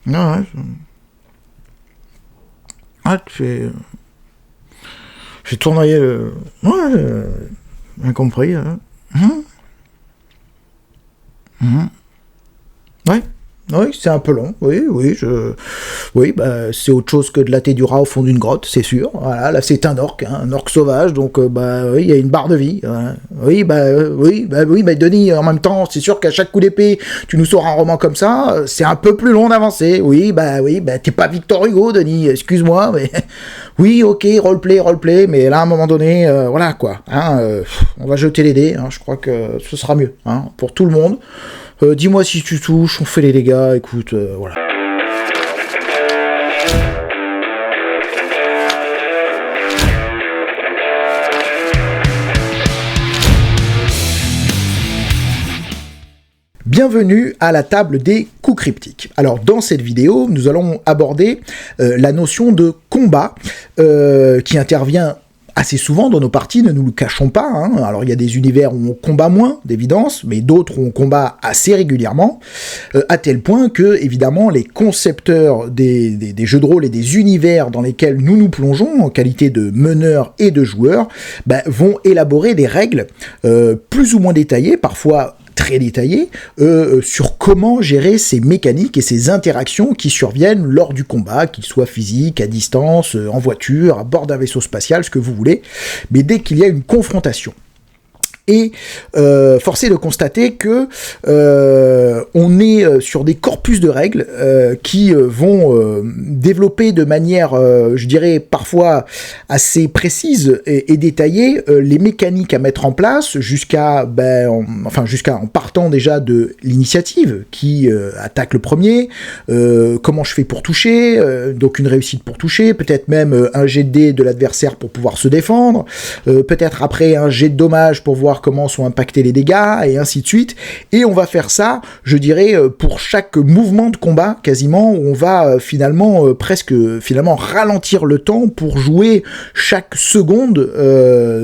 Ouais, ah, j'ai tournoyé le... Ouais, bien compris. Hein. Ouais. Oui, c'est un peu long, oui, bah, c'est autre chose que de la thé du rat au fond d'une grotte, c'est sûr. Voilà, là c'est un orque sauvage, donc bah oui, il y a une barre de vie. Voilà. Oui, bah Denis, en même temps, c'est sûr qu'à chaque coup d'épée, tu nous sors un roman comme ça, c'est un peu plus long d'avancer. Oui, bah t'es pas Victor Hugo, Denis, excuse-moi, mais oui, ok, roleplay, mais là à un moment donné, voilà quoi, hein, on va jeter les dés, hein, je crois que ce sera mieux, hein, pour tout le monde. Dis-moi si tu touches, on fait les dégâts, écoute, voilà. Bienvenue à la table des coups cryptiques. Alors dans cette vidéo, nous allons aborder la notion de combat qui intervient assez souvent dans nos parties, ne nous le cachons pas. Hein. Alors il y a des univers où on combat moins, d'évidence, mais d'autres où on combat assez régulièrement, à tel point que, évidemment, les concepteurs des jeux de rôle et des univers dans lesquels nous nous plongeons, en qualité de meneurs et de joueurs, bah, vont élaborer des règles plus ou moins détaillées, parfois très détaillé sur comment gérer ces mécaniques et ces interactions qui surviennent lors du combat, qu'ils soient physiques, à distance, en voiture, à bord d'un vaisseau spatial, ce que vous voulez, mais dès qu'il y a une confrontation. Et force est de constater que on est sur des corpus de règles qui vont développer de manière, je dirais, parfois assez précise et détaillée les mécaniques à mettre en place jusqu'à en partant déjà de l'initiative qui attaque le premier, comment je fais pour toucher, donc une réussite pour toucher, peut-être même un jet de dés de l'adversaire pour pouvoir se défendre, peut-être après un jet de dommage pour voir comment sont impactés les dégâts, et ainsi de suite. Et on va faire ça, je dirais, pour chaque mouvement de combat, quasiment, où on va presque ralentir le temps pour jouer chaque seconde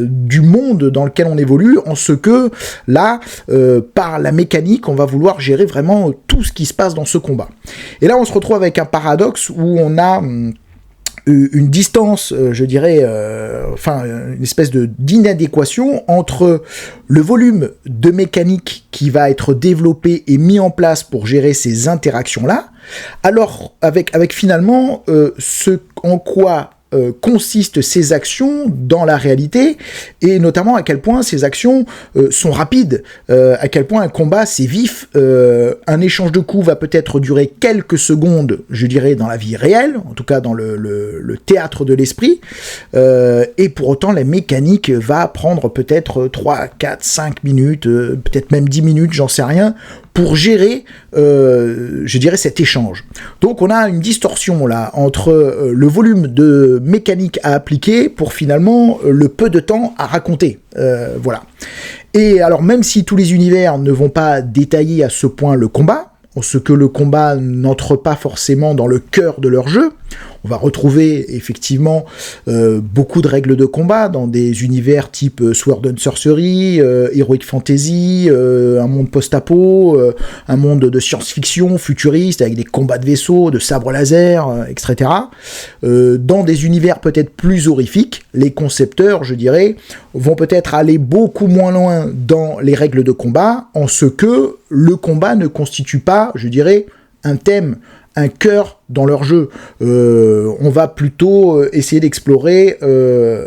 du monde dans lequel on évolue, en ce que, là, par la mécanique, on va vouloir gérer vraiment tout ce qui se passe dans ce combat. Et là, on se retrouve avec un paradoxe où on a une distance, je dirais, une espèce d'inadéquation entre le volume de mécanique qui va être développé et mis en place pour gérer ces interactions-là, alors avec finalement ce en quoi consistent ces actions dans la réalité, et notamment à quel point ces actions sont rapides, à quel point un combat c'est vif, un échange de coups va peut-être durer quelques secondes, je dirais, dans la vie réelle, en tout cas dans le théâtre de l'esprit, et pour autant la mécanique va prendre peut-être 3, 4, 5 minutes, peut-être même 10 minutes, j'en sais rien, pour gérer, je dirais, cet échange. Donc on a une distorsion là entre le volume de mécanique à appliquer pour finalement le peu de temps à raconter. Voilà. Et alors même si tous les univers ne vont pas détailler à ce point le combat, en ce que le combat n'entre pas forcément dans le cœur de leur jeu, on va retrouver effectivement beaucoup de règles de combat dans des univers type Sword and Sorcery, Heroic Fantasy, un monde post-apo, un monde de science-fiction futuriste avec des combats de vaisseaux, de sabres laser, etc. Dans des univers peut-être plus horrifiques, les concepteurs, je dirais, vont peut-être aller beaucoup moins loin dans les règles de combat, en ce que le combat ne constitue pas, je dirais, un thème, un cœur dans leur jeu. On va plutôt essayer d'explorer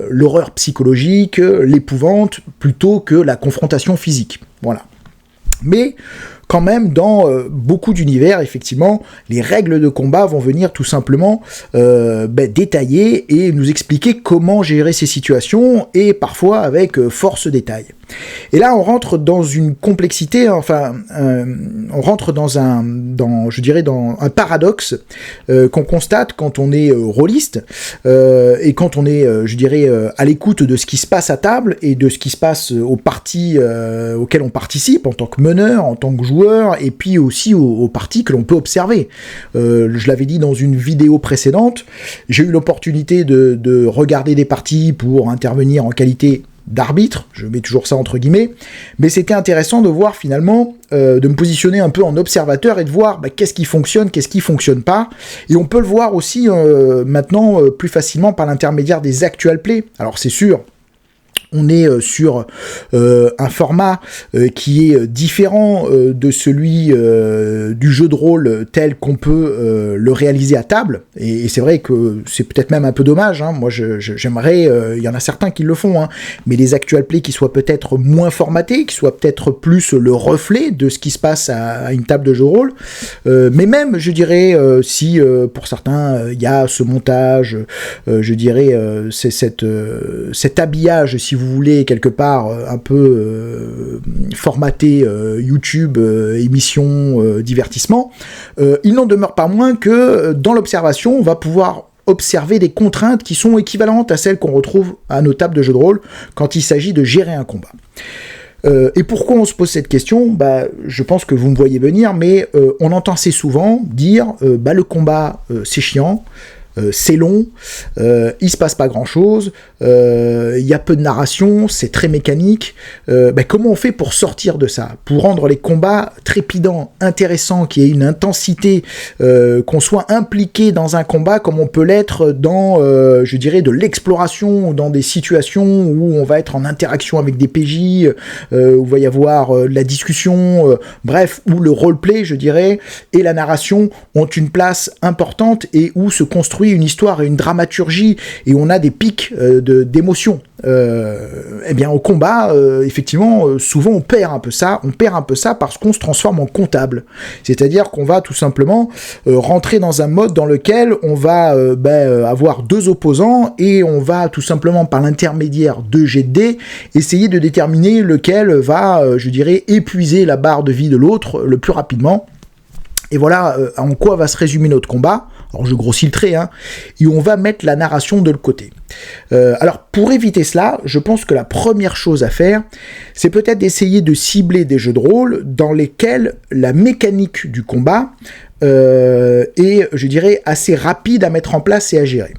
l'horreur psychologique, l'épouvante, plutôt que la confrontation physique. Voilà. Mais quand même, dans beaucoup d'univers, effectivement, les règles de combat vont venir tout simplement détailler et nous expliquer comment gérer ces situations, et parfois avec force détail. Et là, on rentre dans une complexité, on rentre dans un paradoxe qu'on constate quand on est rôliste et quand on est, à l'écoute de ce qui se passe à table et de ce qui se passe aux parties auxquelles on participe en tant que meneur, en tant que joueur, et puis aussi aux parties que l'on peut observer. Je l'avais dit dans une vidéo précédente, j'ai eu l'opportunité de regarder des parties pour intervenir en qualité d'arbitre, je mets toujours ça entre guillemets, mais c'était intéressant de voir finalement, de me positionner un peu en observateur et de voir qu'est-ce qui fonctionne pas, et on peut le voir aussi maintenant plus facilement par l'intermédiaire des actual play. Alors c'est sûr, on est sur un format qui est différent de celui du jeu de rôle tel qu'on peut le réaliser à table, et c'est vrai que c'est peut-être même un peu dommage, hein. Moi j'aimerais, il y en a certains qui le font, hein, mais les actual play qui soient peut-être moins formatés, qui soient peut-être plus le reflet de ce qui se passe à une table de jeu de rôle, mais même je dirais si pour certains il y a ce montage, je dirais c'est cet habillage, si vous voulez, quelque part un peu formaté YouTube, émission, divertissement, il n'en demeure pas moins que dans l'observation, on va pouvoir observer des contraintes qui sont équivalentes à celles qu'on retrouve à nos tables de jeu de rôle quand il s'agit de gérer un combat. Et pourquoi on se pose cette question ? Je pense que vous me voyez venir, mais on entend assez souvent dire le combat c'est chiant, c'est long, il se passe pas grand chose, il y a peu de narration, c'est très mécanique. Comment on fait pour sortir de ça, pour rendre les combats trépidants, intéressants, qu'il y ait une intensité, qu'on soit impliqué dans un combat comme on peut l'être dans, je dirais, de l'exploration, dans des situations où on va être en interaction avec des PJ, où il va y avoir de la discussion, bref, où le roleplay, je dirais, et la narration ont une place importante et où se construit une histoire et une dramaturgie, et on a des pics d'émotion. Au combat, effectivement, souvent on perd un peu ça parce qu'on se transforme en comptable. C'est-à-dire qu'on va tout simplement rentrer dans un mode dans lequel on va avoir deux opposants, et on va tout simplement, par l'intermédiaire de jet de dés, essayer de déterminer lequel va, je dirais, épuiser la barre de vie de l'autre le plus rapidement. Et voilà en quoi va se résumer notre combat. Alors je grossis le trait, hein, et on va mettre la narration de le côté. Alors pour éviter cela, je pense que la première chose à faire, c'est peut-être d'essayer de cibler des jeux de rôle dans lesquels la mécanique du combat est, je dirais, assez rapide à mettre en place et à gérer.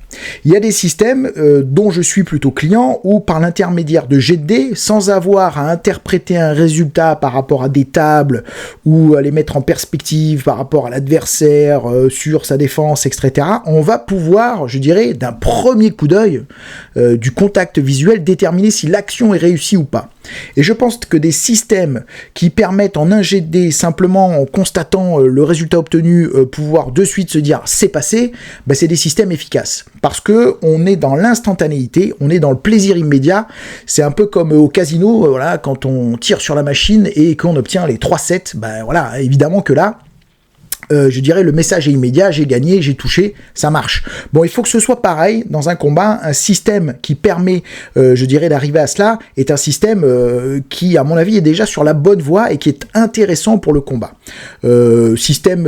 Il y a des systèmes dont je suis plutôt client, où par l'intermédiaire de jet de dés, sans avoir à interpréter un résultat par rapport à des tables, ou à les mettre en perspective par rapport à l'adversaire, sur sa défense, etc., on va pouvoir, je dirais, d'un premier coup d'œil, du contact visuel, déterminer si l'action est réussie ou pas. Et je pense que des systèmes qui permettent en un jet de dés, simplement en constatant le résultat obtenu, pouvoir de suite se dire c'est passé, c'est des systèmes efficaces. Parce que on est dans l'instantanéité, on est dans le plaisir immédiat. C'est un peu comme au casino, voilà, quand on tire sur la machine et qu'on obtient les 3-7, voilà, évidemment que là, je dirais, le message est immédiat, j'ai gagné, j'ai touché, ça marche. Bon, il faut que ce soit pareil dans un combat. Un système qui permet, je dirais, d'arriver à cela est un système qui, à mon avis, est déjà sur la bonne voie et qui est intéressant pour le combat. Système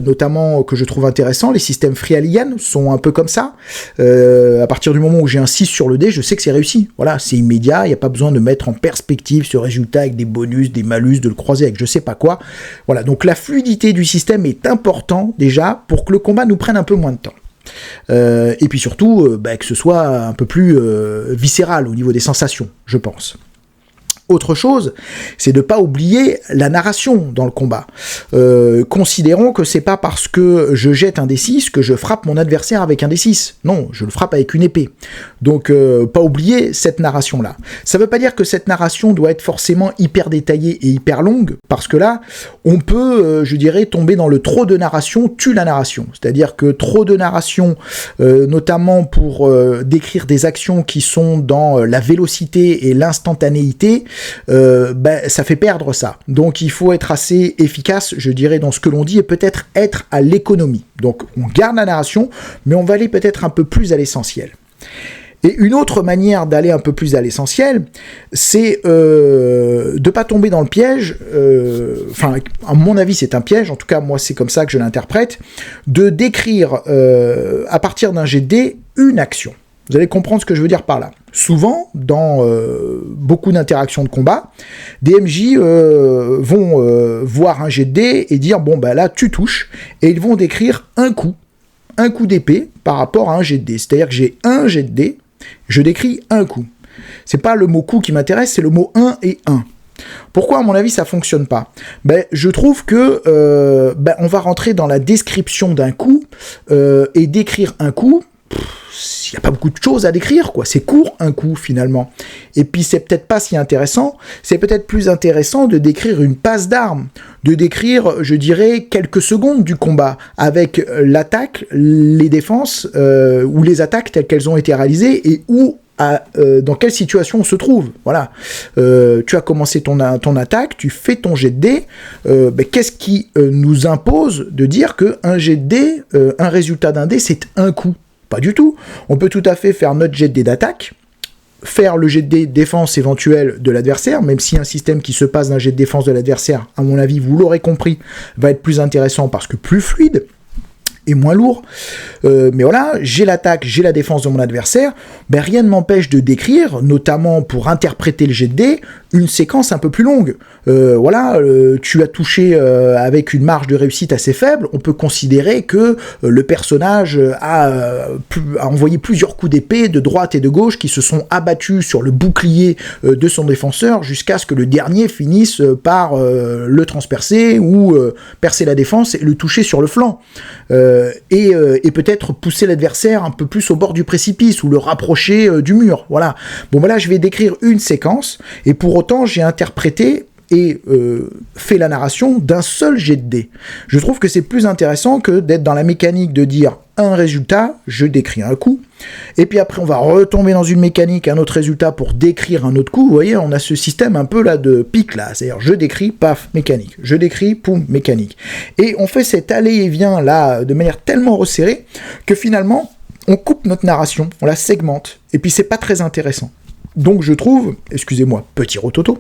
notamment que je trouve intéressant, les systèmes Free Alien sont un peu comme ça. À partir du moment où j'ai un 6 sur le dé, je sais que c'est réussi. Voilà, c'est immédiat, il n'y a pas besoin de mettre en perspective ce résultat avec des bonus, des malus, de le croiser avec je sais pas quoi. Voilà, donc la fluidité du système est important déjà pour que le combat nous prenne un peu moins de temps. Et puis surtout, que ce soit un peu plus viscéral au niveau des sensations, je pense. Autre chose, c'est de ne pas oublier la narration dans le combat. Considérons que c'est pas parce que je jette un D6 que je frappe mon adversaire avec un D6. Non, je le frappe avec une épée. Donc, pas oublier cette narration-là. Ça veut pas dire que cette narration doit être forcément hyper détaillée et hyper longue, parce que là, on peut, je dirais, tomber dans le trop de narration tue la narration. C'est-à-dire que trop de narration, notamment pour décrire des actions qui sont dans la vélocité et l'instantanéité, ça fait perdre ça. Donc il faut être assez efficace, je dirais, dans ce que l'on dit, et peut-être être à l'économie. Donc on garde la narration, mais on va aller peut-être un peu plus à l'essentiel. Et une autre manière d'aller un peu plus à l'essentiel, c'est de pas tomber dans le piège, à mon avis c'est un piège, en tout cas moi c'est comme ça que je l'interprète, de décrire à partir d'un jet de dés une action. Vous allez comprendre ce que je veux dire par là. Souvent, dans beaucoup d'interactions de combat, des MJ vont voir un jet de dés et dire « bon, là, tu touches », et ils vont décrire un coup d'épée par rapport à un jet de dés. C'est-à-dire que j'ai un jet de dés, je décris un coup. C'est pas le mot coup qui m'intéresse, c'est le mot 1 et 1. Pourquoi, à mon avis, ça fonctionne pas? Je trouve que on va rentrer dans la description d'un coup et décrire un coup. Il n'y a pas beaucoup de choses à décrire, quoi. C'est court, un coup, finalement. Et puis, c'est peut-être pas si intéressant. C'est peut-être plus intéressant de décrire une passe d'armes, de décrire, je dirais, quelques secondes du combat, avec l'attaque, les défenses, ou les attaques telles qu'elles ont été réalisées, et où dans quelle situation on se trouve. Voilà. Tu as commencé ton attaque, tu fais ton jet de dés. Qu'est-ce qui nous impose de dire qu'un jet de dés, un résultat d'un dé, c'est un coup? Pas du tout. On peut tout à fait faire notre jet de dés d'attaque, faire le jet de dés défense éventuelle de l'adversaire, même si un système qui se passe d'un jet de défense de l'adversaire, à mon avis, vous l'aurez compris, va être plus intéressant parce que plus fluide et moins lourd. Mais voilà, j'ai l'attaque, j'ai la défense de mon adversaire, rien ne m'empêche de décrire, notamment pour interpréter le jet de dés, une séquence un peu plus longue. Tu as touché avec une marge de réussite assez faible, on peut considérer que le personnage a envoyé plusieurs coups d'épée de droite et de gauche qui se sont abattus sur le bouclier de son défenseur jusqu'à ce que le dernier finisse par le transpercer ou percer la défense et le toucher sur le flanc. Et peut-être pousser l'adversaire un peu plus au bord du précipice ou le rapprocher du mur. Voilà. Là, je vais décrire une séquence, et pour autant, j'ai interprété et fait la narration d'un seul jet de dés. Je trouve que c'est plus intéressant que d'être dans la mécanique de dire un résultat, je décris un coup, et puis après on va retomber dans une mécanique, un autre résultat pour décrire un autre coup. Vous voyez, on a ce système un peu là de pic là, c'est-à-dire je décris, paf, mécanique, je décris, poum, mécanique. Et on fait cet aller et vient là de manière tellement resserrée que finalement on coupe notre narration, on la segmente, et puis c'est pas très intéressant. Donc je trouve, excusez-moi, petit rototo,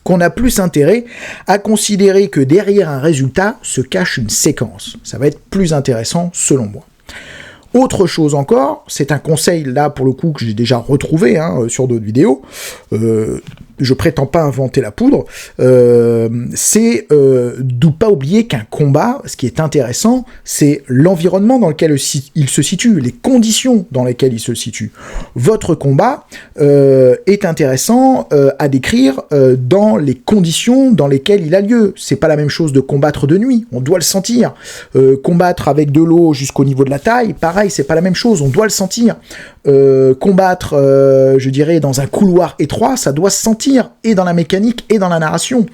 qu'on a plus intérêt à considérer que derrière un résultat se cache une séquence. Ça va être plus intéressant selon moi. Autre chose encore, c'est un conseil là pour le coup que j'ai déjà retrouvé sur d'autres vidéos, je prétends pas inventer la poudre, c'est de pas oublier qu'un combat, ce qui est intéressant, c'est l'environnement dans lequel il se situe, les conditions dans lesquelles il se situe. Votre combat est intéressant à décrire dans les conditions dans lesquelles il a lieu. C'est pas la même chose de combattre de nuit, on doit le sentir. Combattre avec de l'eau jusqu'au niveau de la taille, pareil, c'est pas la même chose, on doit le sentir. Combattre, je dirais, dans un couloir étroit, ça doit se sentir, et dans la mécanique, et dans la narration.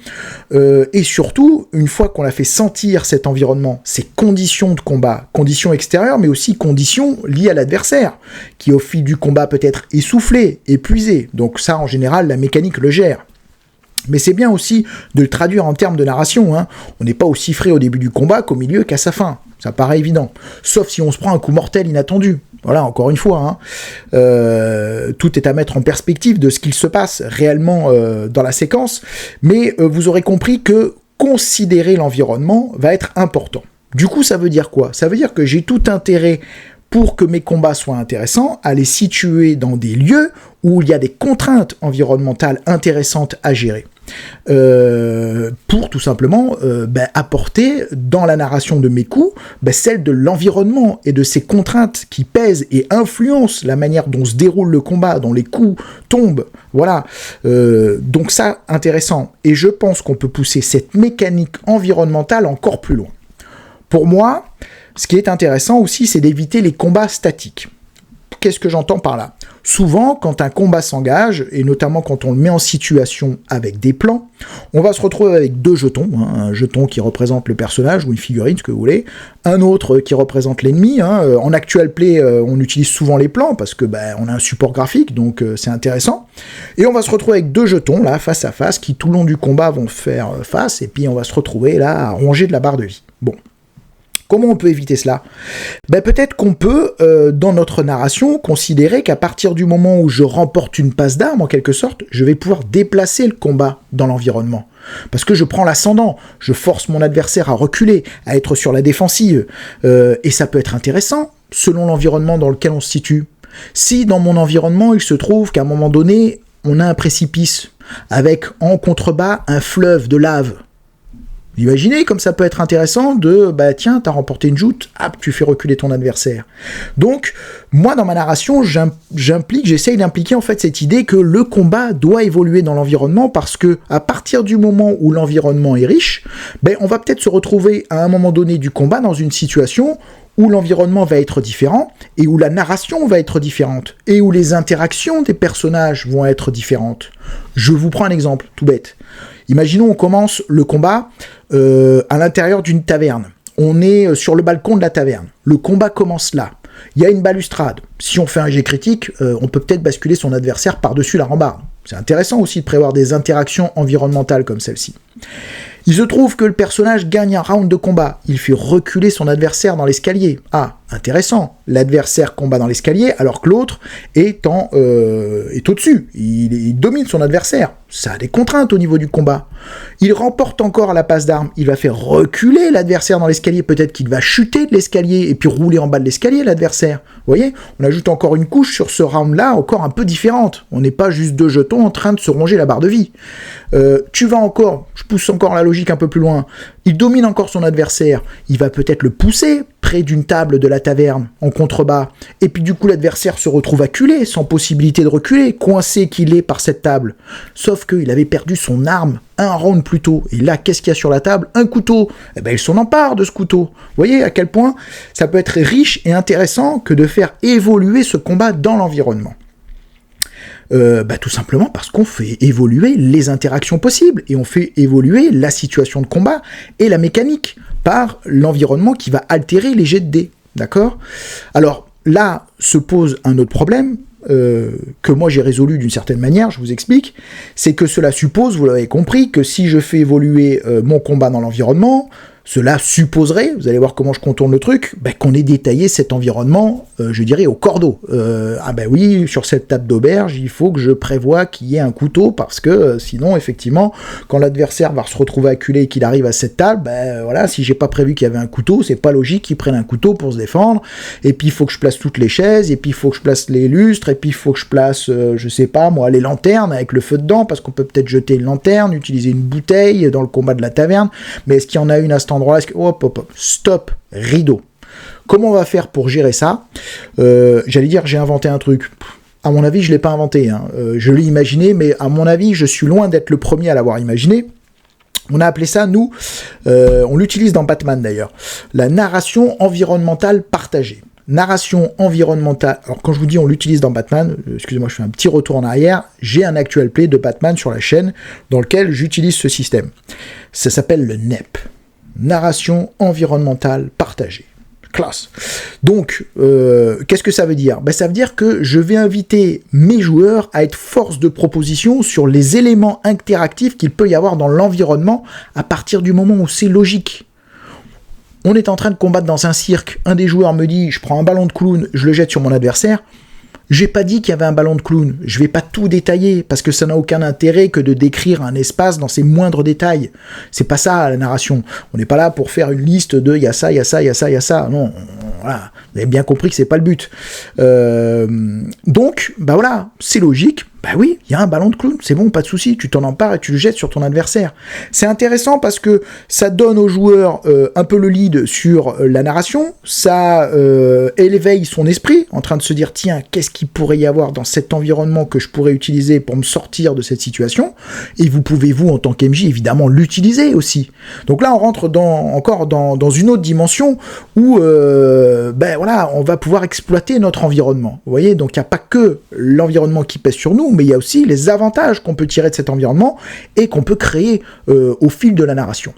Et surtout, une fois qu'on a fait sentir cet environnement, ces conditions de combat, conditions extérieures, mais aussi conditions liées à l'adversaire, qui au fil du combat peut être essoufflé, épuisé. Donc ça, en général, la mécanique le gère. Mais c'est bien aussi de le traduire en termes de narration. On n'est pas aussi frais au début du combat qu'au milieu qu'à sa fin. Ça paraît évident. Sauf si on se prend un coup mortel inattendu. Voilà, encore une fois. Tout est à mettre en perspective de ce qu'il se passe réellement dans la séquence. Mais vous aurez compris que considérer l'environnement va être important. Du coup, ça veut dire quoi? Ça veut dire que j'ai tout intérêt, pour que mes combats soient intéressants, à les situer dans des lieux où il y a des contraintes environnementales intéressantes à gérer. Pour tout simplement apporter dans la narration de mes coups celle de l'environnement et de ces contraintes qui pèsent et influencent la manière dont se déroule le combat, dont les coups tombent. Voilà. Donc ça, intéressant. Et je pense qu'on peut pousser cette mécanique environnementale encore plus loin. Pour moi, ce qui est intéressant aussi, c'est d'éviter les combats statiques. Qu'est-ce que j'entends par là? Souvent, quand un combat s'engage, et notamment quand on le met en situation avec des plans, on va se retrouver avec deux jetons, un jeton qui représente le personnage ou une figurine, ce que vous voulez, un autre qui représente l'ennemi. En actual play, on utilise souvent les plans parce que on a un support graphique, donc c'est intéressant. Et on va se retrouver avec deux jetons là, face à face, qui tout le long du combat vont faire face, et puis on va se retrouver là à ronger de la barre de vie. Bon. Comment on peut éviter cela? Peut-être qu'on peut, dans notre narration, considérer qu'à partir du moment où je remporte une passe d'armes, en quelque sorte, je vais pouvoir déplacer le combat dans l'environnement. Parce que je prends l'ascendant, je force mon adversaire à reculer, à être sur la défensive. Et ça peut être intéressant, selon l'environnement dans lequel on se situe. Si dans mon environnement, il se trouve qu'à un moment donné, on a un précipice, avec en contrebas un fleuve de lave, Vous imaginez comme ça peut être intéressant de, bah tiens, t'as remporté une joute, hop, tu fais reculer ton adversaire. Donc, moi, dans ma narration, j'essaye d'impliquer en fait cette idée que le combat doit évoluer dans l'environnement parce que à partir du moment où l'environnement est riche, ben, on va peut-être se retrouver à un moment donné du combat dans une situation où l'environnement va être différent, et où la narration va être différente, et où les interactions des personnages vont être différentes. Je vous prends un exemple, tout bête. Imaginons on commence le combat à l'intérieur d'une taverne. On est sur le balcon de la taverne. Le combat commence là. Il y a une balustrade. Si on fait un jet critique, on peut peut-être basculer son adversaire par-dessus la rambarde. C'est intéressant aussi de prévoir des interactions environnementales comme celle-ci. Il se trouve que le personnage gagne un round de combat. Il fait reculer son adversaire dans l'escalier. Ah, intéressant. L'adversaire combat dans l'escalier alors que l'autre est au-dessus. Il domine son adversaire. Ça a des contraintes au niveau du combat. Il remporte encore à la passe d'armes. Il va faire reculer l'adversaire dans l'escalier. Peut-être qu'il va chuter de l'escalier et puis rouler en bas de l'escalier, l'adversaire. Vous voyez, on ajoute encore une couche sur ce round-là, encore un peu différente. On n'est pas juste deux jetons en train de se ronger la barre de vie. Tu vas encore, je pousse encore la logique un peu plus loin, il domine encore son adversaire, il va peut-être le pousser près d'une table de la taverne, en contrebas, et puis du coup l'adversaire se retrouve acculé, sans possibilité de reculer, coincé qu'il est par cette table. Sauf qu'il avait perdu son arme un round plus tôt, et là, qu'est-ce qu'il y a sur la table? Un couteau. Eh ben, il s'en empare de ce couteau. Vous voyez à quel point ça peut être riche et intéressant que de faire évoluer ce combat dans l'environnement. Tout simplement parce qu'on fait évoluer les interactions possibles et on fait évoluer la situation de combat et la mécanique par l'environnement qui va altérer les jets de dés, d'accord? Alors là se pose un autre problème que moi j'ai résolu d'une certaine manière, je vous explique, c'est que cela suppose, vous l'avez compris, que si je fais évoluer mon combat dans l'environnement, cela supposerait, vous allez voir comment je contourne le truc, qu'on ait détaillé cet environnement, je dirais, au cordeau. Oui, sur cette table d'auberge, il faut que je prévoie qu'il y ait un couteau, parce que sinon, effectivement, quand l'adversaire va se retrouver acculé et qu'il arrive à cette table, si j'ai pas prévu qu'il y avait un couteau, c'est pas logique qu'il prenne un couteau pour se défendre, et puis il faut que je place toutes les chaises, et puis il faut que je place les lustres, et puis il faut que je place, les lanternes avec le feu dedans, parce qu'on peut peut-être jeter une lanterne, utiliser une bouteille dans le combat de la taverne, mais est-ce qu'il y en a une à cet endroit-là? Stop, rideau. Comment on va faire pour gérer ça? J'allais dire, j'ai inventé un truc. À mon avis, je ne l'ai pas inventé. Je l'ai imaginé, mais à mon avis, je suis loin d'être le premier à l'avoir imaginé. On a appelé ça, nous, on l'utilise dans Batman d'ailleurs, la narration environnementale partagée. Narration environnementale. Alors quand je vous dis on l'utilise dans Batman, excusez-moi, je fais un petit retour en arrière, j'ai un actual play de Batman sur la chaîne dans lequel j'utilise ce système. Ça s'appelle le NEP. Narration environnementale partagée. Classe. Donc, qu'est-ce que ça veut dire? Ça veut dire que je vais inviter mes joueurs à être force de proposition sur les éléments interactifs qu'il peut y avoir dans l'environnement à partir du moment où c'est logique. On est en train de combattre dans un cirque, un des joueurs me dit, je prends un ballon de clown, je le jette sur mon adversaire. J'ai pas dit qu'il y avait un ballon de clown, je vais pas tout détailler, parce que ça n'a aucun intérêt que de décrire un espace dans ses moindres détails. C'est pas ça la narration. On n'est pas là pour faire une liste de il y a ça, il y a ça, il y a ça, il y a ça. Non, voilà. Vous avez bien compris que c'est pas le but. Donc, c'est logique. Oui, il y a un ballon de clown, c'est bon, pas de souci, tu t'en empares et tu le jettes sur ton adversaire. C'est intéressant parce que ça donne au joueur un peu le lead sur la narration, ça éveille son esprit en train de se dire, tiens, qu'est-ce qu'il pourrait y avoir dans cet environnement que je pourrais utiliser pour me sortir de cette situation, et vous pouvez, vous, en tant qu'MJ, évidemment, l'utiliser aussi. Donc là, on rentre encore dans une autre dimension où, on va pouvoir exploiter notre environnement. Vous voyez, donc il n'y a pas que l'environnement qui pèse sur nous, mais il y a aussi les avantages qu'on peut tirer de cet environnement et qu'on peut créer au fil de la narration.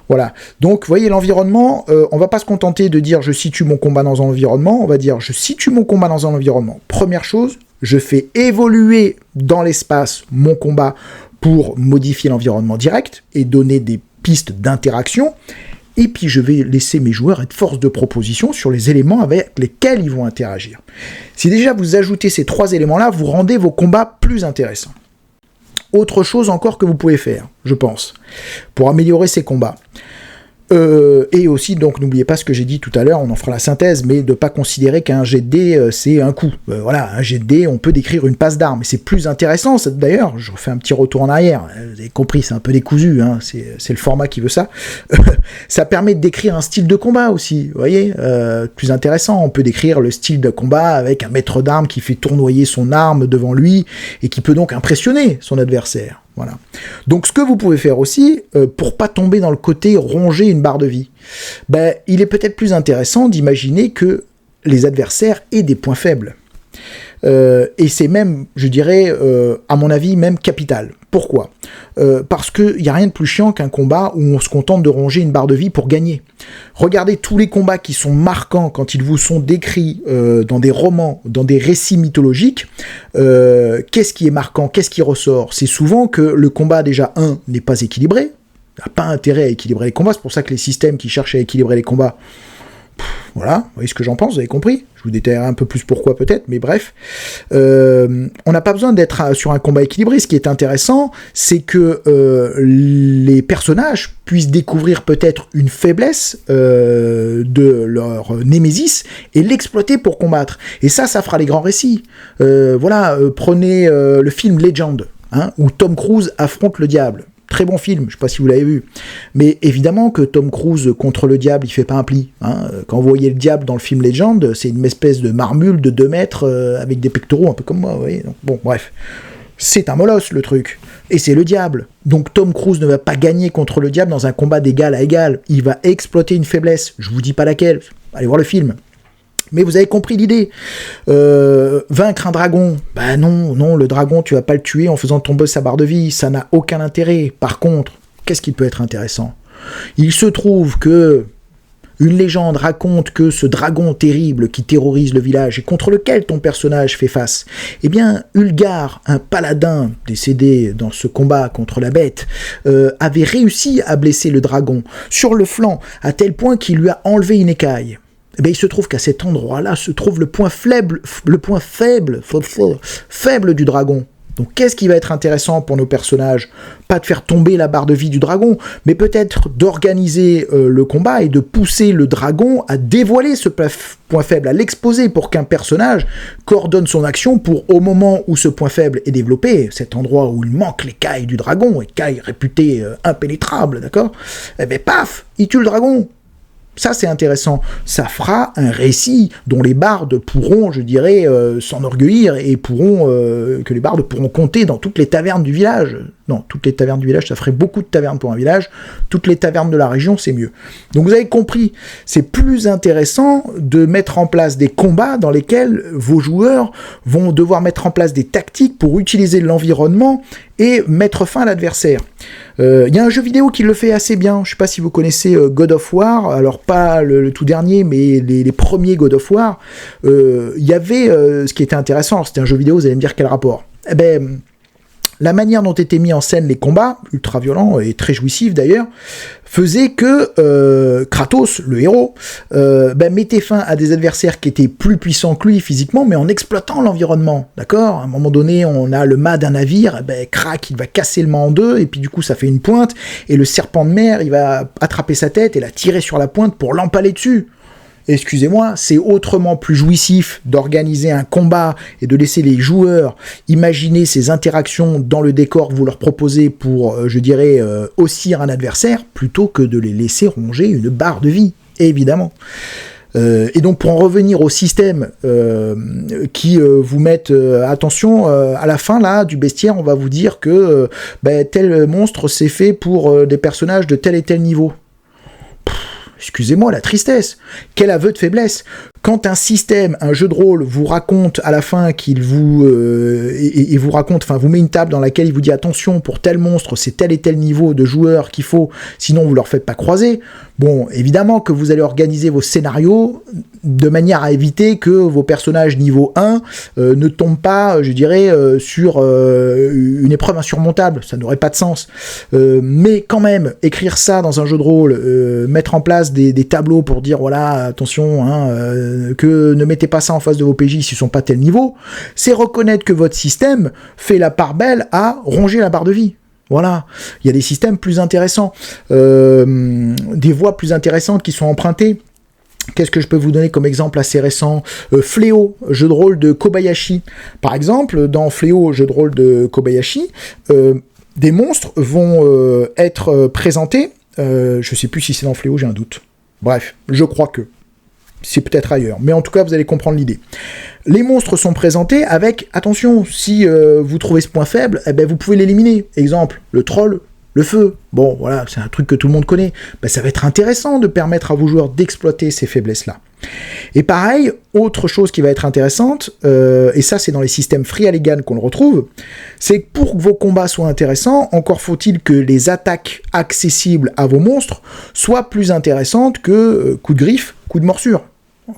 Voilà, donc vous voyez l'environnement, on va pas se contenter de dire je situe mon combat dans un environnement, on va dire je situe mon combat dans un environnement. Première chose, je fais évoluer dans l'espace mon combat pour modifier l'environnement direct et donner des pistes d'interaction. Et puis je vais laisser mes joueurs être force de proposition sur les éléments avec lesquels ils vont interagir. Si déjà vous ajoutez ces trois éléments-là, vous rendez vos combats plus intéressants. Autre chose encore que vous pouvez faire, je pense, pour améliorer ces combats. Et aussi, donc, n'oubliez pas ce que j'ai dit tout à l'heure, on en fera la synthèse, mais de pas considérer qu'un jet de dés, c'est un coup. Voilà, un jet de dés, on peut décrire une passe d'armes. Et c'est plus intéressant, d'ailleurs, je refais un petit retour en arrière. Vous avez compris, c'est un peu décousu, hein, c'est le format qui veut ça. Ça permet de décrire un style de combat aussi, vous voyez, plus intéressant. On peut décrire le style de combat avec un maître d'armes qui fait tournoyer son arme devant lui et qui peut donc impressionner son adversaire. Voilà. Donc ce que vous pouvez faire aussi, pour pas tomber dans le côté ronger une barre de vie, ben, il est peut-être plus intéressant d'imaginer que les adversaires aient des points faibles. Et c'est même, je dirais, à mon avis, même capital. Pourquoi ? Parce qu'il n'y a rien de plus chiant qu'un combat où on se contente de ronger une barre de vie pour gagner. Regardez tous les combats qui sont marquants quand ils vous sont décrits dans des romans, dans des récits mythologiques. Qu'est-ce qui est marquant ? Qu'est-ce qui ressort ? C'est souvent que le combat, déjà, n'est pas équilibré. Il n'y a pas intérêt à équilibrer les combats. C'est pour ça que les systèmes qui cherchent à équilibrer les combats, voilà, vous voyez ce que j'en pense, vous avez compris. Je vous détaillerai un peu plus pourquoi peut-être, mais bref. On n'a pas besoin d'être sur un combat équilibré. Ce qui est intéressant, c'est que les personnages puissent découvrir peut-être une faiblesse de leur némésis et l'exploiter pour combattre. Et ça fera les grands récits. Voilà, prenez le film Legend, hein, où Tom Cruise affronte le diable. Très bon film, je ne sais pas si vous l'avez vu. Mais évidemment que Tom Cruise contre le diable, il fait pas un pli. Hein. Quand vous voyez le diable dans le film Legend, c'est une espèce de marmule de 2 mètres avec des pectoraux un peu comme moi, vous voyez. Donc, bon, bref. C'est un molosse, le truc. Et c'est le diable. Donc Tom Cruise ne va pas gagner contre le diable dans un combat d'égal à égal. Il va exploiter une faiblesse. Je vous dis pas laquelle. Allez voir le film. Mais vous avez compris l'idée. Vaincre un dragon, bah non, le dragon, tu vas pas le tuer en faisant tomber sa barre de vie, ça n'a aucun intérêt. Par contre, qu'est-ce qui peut être intéressant ? Il se trouve que une légende raconte que ce dragon terrible qui terrorise le village et contre lequel ton personnage fait face, eh bien, Ulgar, un paladin décédé dans ce combat contre la bête, avait réussi à blesser le dragon sur le flanc, à tel point qu'il lui a enlevé une écaille. Eh bien, il se trouve qu'à cet endroit-là se trouve le point faible du dragon. Donc, qu'est-ce qui va être intéressant pour nos personnages ? Pas de faire tomber la barre de vie du dragon, mais peut-être d'organiser le combat et de pousser le dragon à dévoiler ce point faible, à l'exposer pour qu'un personnage coordonne son action pour, au moment où ce point faible est développé, cet endroit où il manque l'écaille du dragon, écaille réputée impénétrable, d'accord ? Eh bien, paf, il tue le dragon. Ça, c'est intéressant. Ça fera un récit dont les bardes pourront, je dirais, s'enorgueillir et que les bardes pourront compter dans toutes les tavernes du village. Non, toutes les tavernes du village, ça ferait beaucoup de tavernes pour un village. Toutes les tavernes de la région, c'est mieux. Donc vous avez compris, c'est plus intéressant de mettre en place des combats dans lesquels vos joueurs vont devoir mettre en place des tactiques pour utiliser l'environnement et mettre fin à l'adversaire. Il y a un jeu vidéo qui le fait assez bien. Je ne sais pas si vous connaissez God of War, alors pas le tout dernier, mais les premiers God of War. Il y avait ce qui était intéressant, alors c'était un jeu vidéo, vous allez me dire quel rapport. Eh ben, la manière dont étaient mis en scène les combats, ultra violents et très jouissifs d'ailleurs, faisait que Kratos, le héros, mettait fin à des adversaires qui étaient plus puissants que lui physiquement, mais en exploitant l'environnement, d'accord ? À un moment donné, on a le mât d'un navire, crac, il va casser le mât en deux, et puis du coup ça fait une pointe, et le serpent de mer, il va attraper sa tête et la tirer sur la pointe pour l'empaler dessus. Excusez-moi, c'est autrement plus jouissif d'organiser un combat et de laisser les joueurs imaginer ces interactions dans le décor que vous leur proposez pour, je dirais, haussir un adversaire, plutôt que de les laisser ronger une barre de vie, évidemment. Et donc pour en revenir au système qui vous mettent attention, à la fin là du bestiaire, on va vous dire que tel monstre c'est fait pour des personnages de tel et tel niveau. Excusez-moi, la tristesse. Quel aveu de faiblesse. Quand un système, un jeu de rôle vous raconte à la fin qu'il vous vous raconte, enfin vous met une table dans laquelle il vous dit attention, pour tel monstre, c'est tel et tel niveau de joueurs qu'il faut, sinon vous leur faites pas croiser. Bon, évidemment que vous allez organiser vos scénarios de manière à éviter que vos personnages niveau 1 ne tombent pas, je dirais, sur une épreuve insurmontable. Ça n'aurait pas de sens. Mais quand même, écrire ça dans un jeu de rôle, mettre en place des tableaux pour dire, voilà, attention, que ne mettez pas ça en face de vos PJ s'ils sont pas tel niveau, c'est reconnaître que votre système fait la part belle à ronger la barre de vie. Voilà, il y a des systèmes plus intéressants, des voies plus intéressantes qui sont empruntées. Qu'est-ce que je peux vous donner comme exemple assez récent? Fléau, jeu de rôle de Kobayashi. Par exemple, dans Fléau, jeu de rôle de Kobayashi, des monstres vont être présentés. Je sais plus si c'est dans Fléau, j'ai un doute. Bref, je crois que c'est peut-être ailleurs. Mais en tout cas, vous allez comprendre l'idée. Les monstres sont présentés avec, attention, si vous trouvez ce point faible, eh ben, vous pouvez l'éliminer. Exemple, le troll, le feu. Bon, voilà, c'est un truc que tout le monde connaît. Ben, ça va être intéressant de permettre à vos joueurs d'exploiter ces faiblesses-là. Et pareil, autre chose qui va être intéressante, et ça c'est dans les systèmes Free Halligan qu'on le retrouve, c'est que pour que vos combats soient intéressants, encore faut-il que les attaques accessibles à vos monstres soient plus intéressantes que coups de griffe, coups de morsure,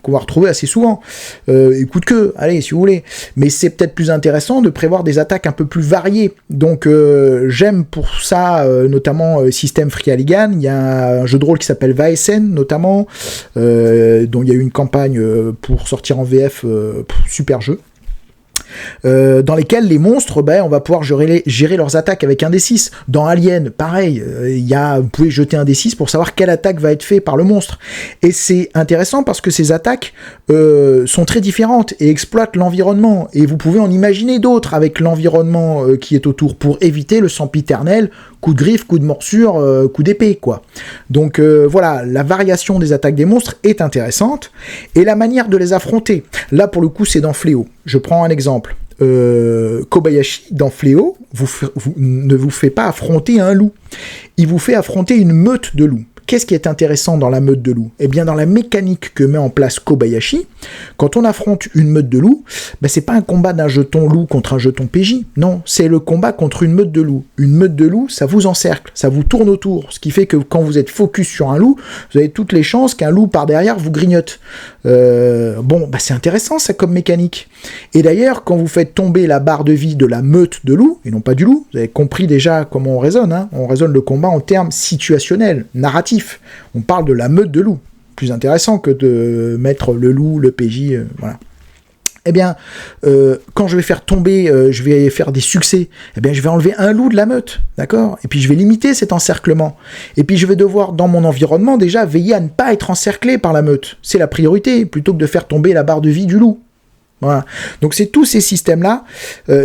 qu'on va retrouver assez souvent, et coup de queue, allez, si vous voulez. Mais c'est peut-être plus intéressant de prévoir des attaques un peu plus variées. Donc j'aime pour ça, notamment système Free Halligan. Il y a un jeu de rôle qui s'appelle Vaesen, notamment, dont il y a eu une campagne pour sortir en VF, super jeu. Dans lesquels les monstres, on va pouvoir gérer leurs attaques avec un D6. Dans Alien, pareil, vous pouvez jeter un D6 pour savoir quelle attaque va être faite par le monstre. Et c'est intéressant parce que ces attaques sont très différentes et exploitent l'environnement. Et vous pouvez en imaginer d'autres avec l'environnement qui est autour pour éviter le sempiternel coup de griffe, coup de morsure, coup d'épée, quoi. Donc voilà, la variation des attaques des monstres est intéressante, et la manière de les affronter. Là, pour le coup, c'est dans Fléau. Je prends un exemple. Kobayashi, dans Fléau, ne vous fait pas affronter un loup. Il vous fait affronter une meute de loups. Qu'est-ce qui est intéressant dans la meute de loups? Eh bien, dans la mécanique que met en place Kobayashi, quand on affronte une meute de loups, c'est pas un combat d'un jeton loup contre un jeton PJ. Non, c'est le combat contre une meute de loups. Une meute de loups, ça vous encercle, ça vous tourne autour. Ce qui fait que quand vous êtes focus sur un loup, vous avez toutes les chances qu'un loup par derrière vous grignote. C'est intéressant ça comme mécanique. Et d'ailleurs, quand vous faites tomber la barre de vie de la meute de loups, et non pas du loup, vous avez compris déjà comment on raisonne, hein. On raisonne le combat en termes situationnels, narratifs. On parle de la meute de loups. Plus intéressant que de mettre le loup, le PJ, voilà. Eh bien, quand je vais faire tomber, je vais faire des succès, eh bien, je vais enlever un loup de la meute, d'accord? Et puis, je vais limiter cet encerclement. Et puis, je vais devoir, dans mon environnement, déjà, veiller à ne pas être encerclé par la meute. C'est la priorité, plutôt que de faire tomber la barre de vie du loup. Voilà. Donc, c'est tous ces systèmes-là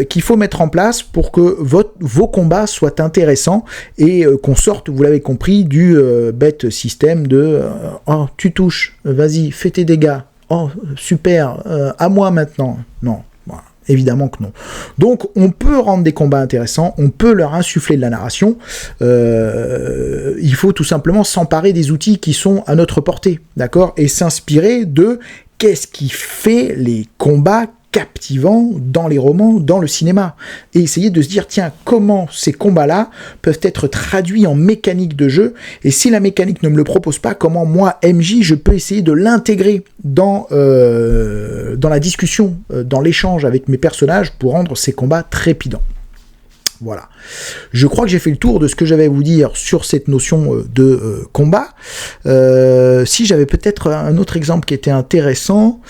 qu'il faut mettre en place pour que vos combats soient intéressants et qu'on sorte, vous l'avez compris, du bête système de oh, tu touches, vas-y, fais tes dégâts. Oh, super, à moi maintenant. Non, voilà, évidemment que non. Donc, on peut rendre des combats intéressants, on peut leur insuffler de la narration. Il faut tout simplement s'emparer des outils qui sont à notre portée, d'accord? Et s'inspirer de qu'est-ce qui fait les combats captivants dans les romans, dans le cinéma, et essayer de se dire, tiens, comment ces combats-là peuvent être traduits en mécanique de jeu, et si la mécanique ne me le propose pas, comment moi, MJ, je peux essayer de l'intégrer dans la discussion, dans l'échange avec mes personnages, pour rendre ces combats trépidants. Voilà. Je crois que j'ai fait le tour de ce que j'avais à vous dire sur cette notion de combat. Si j'avais peut-être un autre exemple qui était intéressant.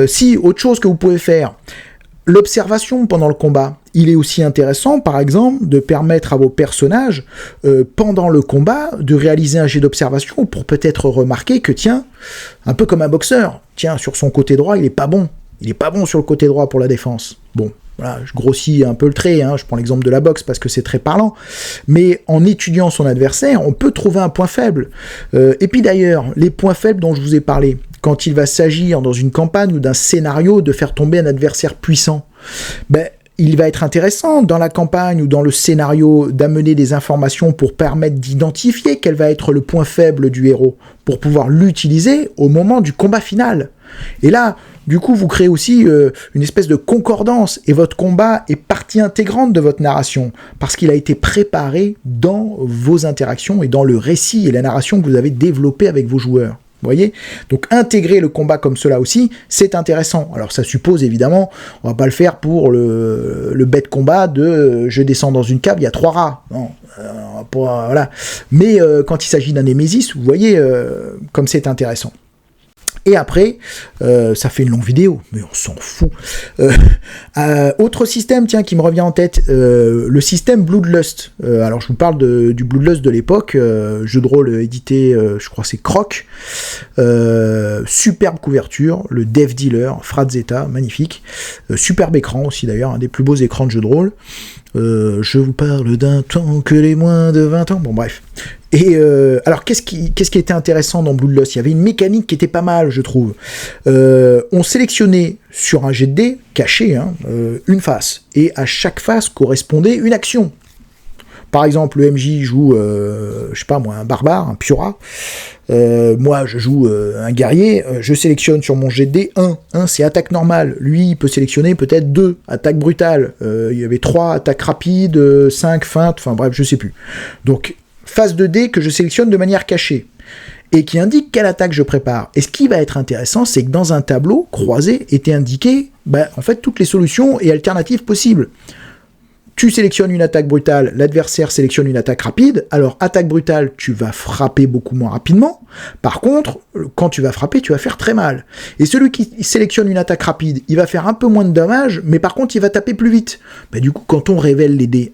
Si, autre chose que vous pouvez faire. L'observation pendant le combat. Il est aussi intéressant, par exemple, de permettre à vos personnages, pendant le combat, de réaliser un jet d'observation pour peut-être remarquer que, tiens, un peu comme un boxeur, tiens, sur son côté droit, il est pas bon. Il est pas bon sur le côté droit pour la défense. Bon. Voilà, je grossis un peu le trait, hein, je prends l'exemple de la boxe parce que c'est très parlant, mais en étudiant son adversaire, on peut trouver un point faible. Et puis d'ailleurs, les points faibles dont je vous ai parlé, quand il va s'agir dans une campagne ou d'un scénario de faire tomber un adversaire puissant, il va être intéressant dans la campagne ou dans le scénario d'amener des informations pour permettre d'identifier quel va être le point faible du héros, pour pouvoir l'utiliser au moment du combat final. Et là, du coup, vous créez aussi une espèce de concordance, et votre combat est partie intégrante de votre narration, parce qu'il a été préparé dans vos interactions et dans le récit et la narration que vous avez développé avec vos joueurs. Vous voyez? Donc intégrer le combat comme cela aussi, c'est intéressant. Alors ça suppose évidemment, on va pas le faire pour le bête combat de je descends dans une cave, il y a 3 rats. Non, voilà. Mais quand il s'agit d'un Némésis, vous voyez comme c'est intéressant. Et après, ça fait une longue vidéo, mais on s'en fout. Autre système, tiens, qui me revient en tête, le système Bloodlust. Alors, je vous parle du Bloodlust de l'époque, jeu de rôle édité, je crois c'est Croc. Superbe couverture, le Dev Dealer, Frazetta, magnifique. Superbe écran aussi d'ailleurs, un des plus beaux écrans de jeu de rôle. Je vous parle d'un temps que les moins de 20 ans. Bon, bref. Et alors, qu'est-ce qui était intéressant dans Bloodlust ? Il y avait une mécanique qui était pas mal, je trouve. On sélectionnait sur un jet de dés, caché, une face. Et à chaque face correspondait une action. Par exemple, le MJ joue, je sais pas moi, un barbare, un piorat. Moi, je joue un guerrier. Je sélectionne sur mon jet de dés 1. 1, c'est attaque normale. Lui, il peut sélectionner peut-être 2. Attaque brutale. Il y avait 3 attaques rapides, 5 feintes. Enfin bref, je sais plus. Donc, phase de dés que je sélectionne de manière cachée. Et qui indique quelle attaque je prépare. Et ce qui va être intéressant, c'est que dans un tableau croisé étaient indiquées, en fait, toutes les solutions et alternatives possibles. Tu sélectionnes une attaque brutale, l'adversaire sélectionne une attaque rapide. Alors, attaque brutale, tu vas frapper beaucoup moins rapidement. Par contre, quand tu vas frapper, tu vas faire très mal. Et celui qui sélectionne une attaque rapide, il va faire un peu moins de dommages, mais par contre, il va taper plus vite. Du coup, quand on révèle les dés,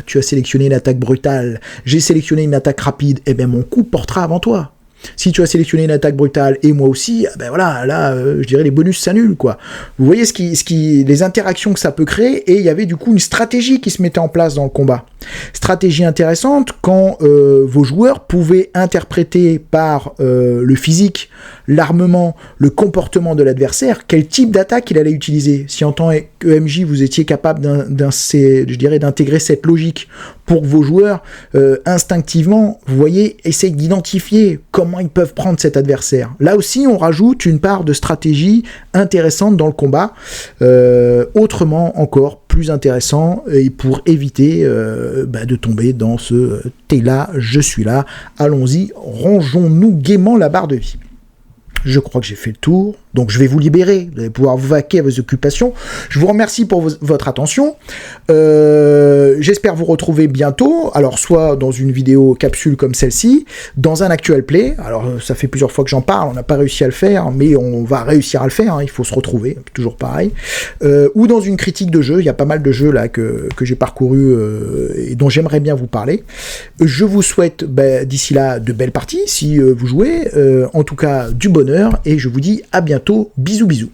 tu as sélectionné une attaque brutale, j'ai sélectionné une attaque rapide, mon coup portera avant toi. Si tu as sélectionné une attaque brutale et moi aussi, voilà, là, je dirais les bonus s'annulent, quoi. Vous voyez les interactions que ça peut créer, et il y avait du coup une stratégie qui se mettait en place dans le combat. Stratégie intéressante quand vos joueurs pouvaient interpréter par le physique, l'armement, le comportement de l'adversaire, quel type d'attaque il allait utiliser. Si en tant qu'EMJ vous étiez capable d'intégrer cette logique pour que vos joueurs, instinctivement, vous voyez, essayent d'identifier comment ils peuvent prendre cet adversaire. Là aussi, on rajoute une part de stratégie intéressante dans le combat, autrement encore plus intéressant, et pour éviter de tomber dans ce « t'es là, je suis là », allons-y, rangeons-nous gaiement la barre de vie. Je crois que j'ai fait le tour, donc je vais vous libérer, vous allez pouvoir vous vaquer à vos occupations. Je vous remercie pour votre attention, j'espère vous retrouver bientôt, alors soit dans une vidéo capsule comme celle-ci, dans un actual play, alors ça fait plusieurs fois que j'en parle, on n'a pas réussi à le faire, mais on va réussir à le faire, il faut se retrouver, toujours pareil, ou dans une critique de jeu, il y a pas mal de jeux là que j'ai parcouru et dont j'aimerais bien vous parler. Je vous souhaite d'ici là de belles parties, si vous jouez, en tout cas du bonheur, et je vous dis à bientôt, bisous bisous.